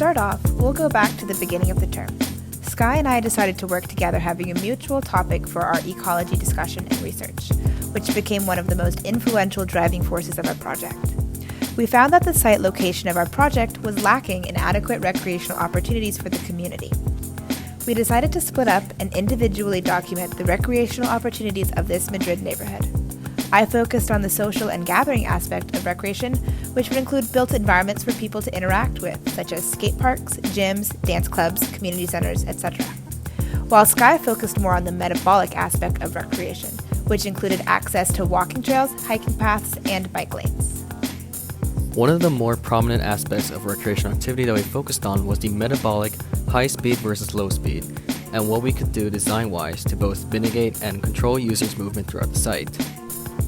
start off, we'll go back to the beginning of the term. Sky and I decided to work together having a mutual topic for our ecology discussion and research, which became one of the most influential driving forces of our project. We found that the site location of our project was lacking in adequate recreational opportunities for the community. We decided to split up and individually document the recreational opportunities of this Madrid neighborhood. I focused on the social and gathering aspect of recreation, which would include built environments for people to interact with, such as skate parks, gyms, dance clubs, community centers, etc. While Sky focused more on the metabolic aspect of recreation, which included access to walking trails, hiking paths, and bike lanes. One of the more prominent aspects of recreational activity that we focused on was the metabolic high speed versus low speed, and what we could do design-wise to both mitigate and control users' movement throughout the site.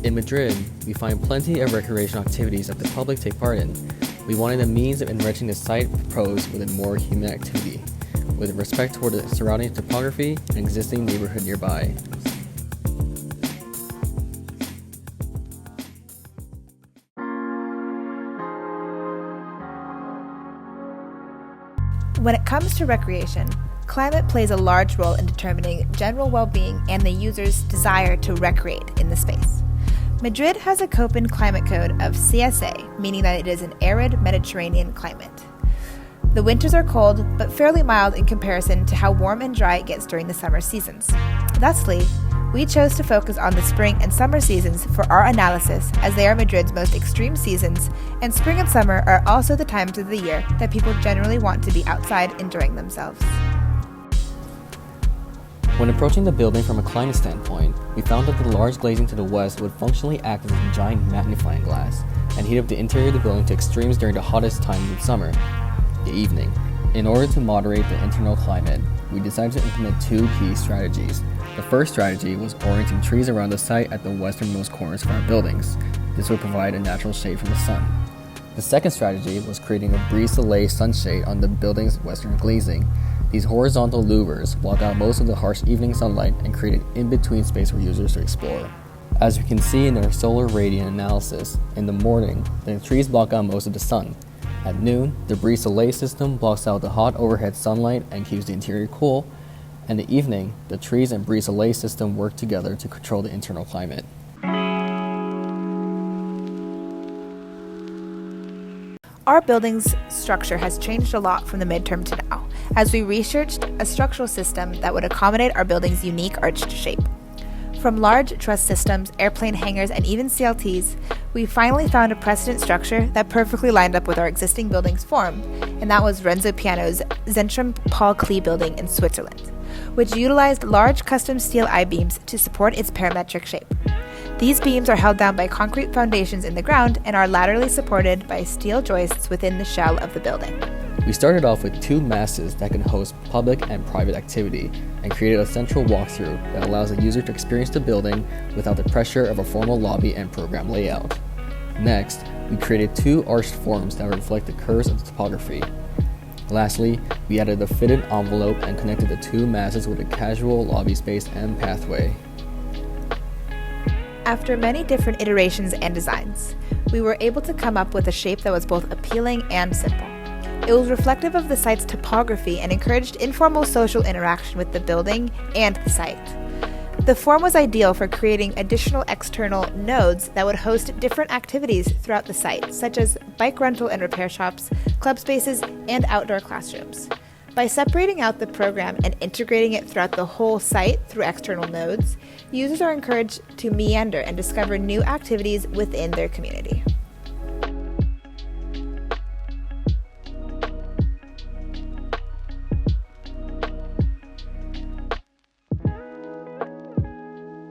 In Madrid, we find plenty of recreational activities that the public take part in. We wanted a means of enriching the site proposed with a more human activity, with respect toward the surrounding topography and existing neighborhood nearby. When it comes to recreation, climate plays a large role in determining general well-being and the user's desire to recreate in the space. Madrid has a Köppen climate code of CSA, meaning that it is an arid Mediterranean climate. The winters are cold, but fairly mild in comparison to how warm and dry it gets during the summer seasons. Thusly, we chose to focus on the spring and summer seasons for our analysis, as they are Madrid's most extreme seasons, and spring and summer are also the times of the year that people generally want to be outside enjoying themselves. When approaching the building from a climate standpoint, we found that the large glazing to the west would functionally act as a giant magnifying glass and heat up the interior of the building to extremes during the hottest time of summer, the evening. In order to moderate the internal climate, we decided to implement two key strategies. The first strategy was orienting trees around the site at the westernmost corners of our buildings. This would provide a natural shade from the sun. The second strategy was creating a brise-soleil sunshade on the building's western glazing. These horizontal louvers block out most of the harsh evening sunlight and create an in-between space for users to explore. As we can see in our solar radiant analysis, in the morning, the trees block out most of the sun. At noon, the brise-soleil system blocks out the hot overhead sunlight and keeps the interior cool. And in the evening, the trees and brise-soleil system work together to control the internal climate. Our building's structure has changed a lot from the midterm to now, as we researched a structural system that would accommodate our building's unique arched shape. From large truss systems, airplane hangars, and even CLTs, we finally found a precedent structure that perfectly lined up with our existing building's form, and that was Renzo Piano's Zentrum Paul Klee building in Switzerland, which utilized large custom steel I-beams to support its parametric shape. These beams are held down by concrete foundations in the ground and are laterally supported by steel joists within the shell of the building. We started off with two masses that can host public and private activity and created a central walkthrough that allows a user to experience the building without the pressure of a formal lobby and program layout. Next, we created two arched forms that reflect the curves of the topography. Lastly, we added a fitted envelope and connected the two masses with a casual lobby space and pathway. After many different iterations and designs, we were able to come up with a shape that was both appealing and simple. It was reflective of the site's topography and encouraged informal social interaction with the building and the site. The form was ideal for creating additional external nodes that would host different activities throughout the site, such as bike rental and repair shops, club spaces, and outdoor classrooms. By separating out the program and integrating it throughout the whole site through external nodes, users are encouraged to meander and discover new activities within their community.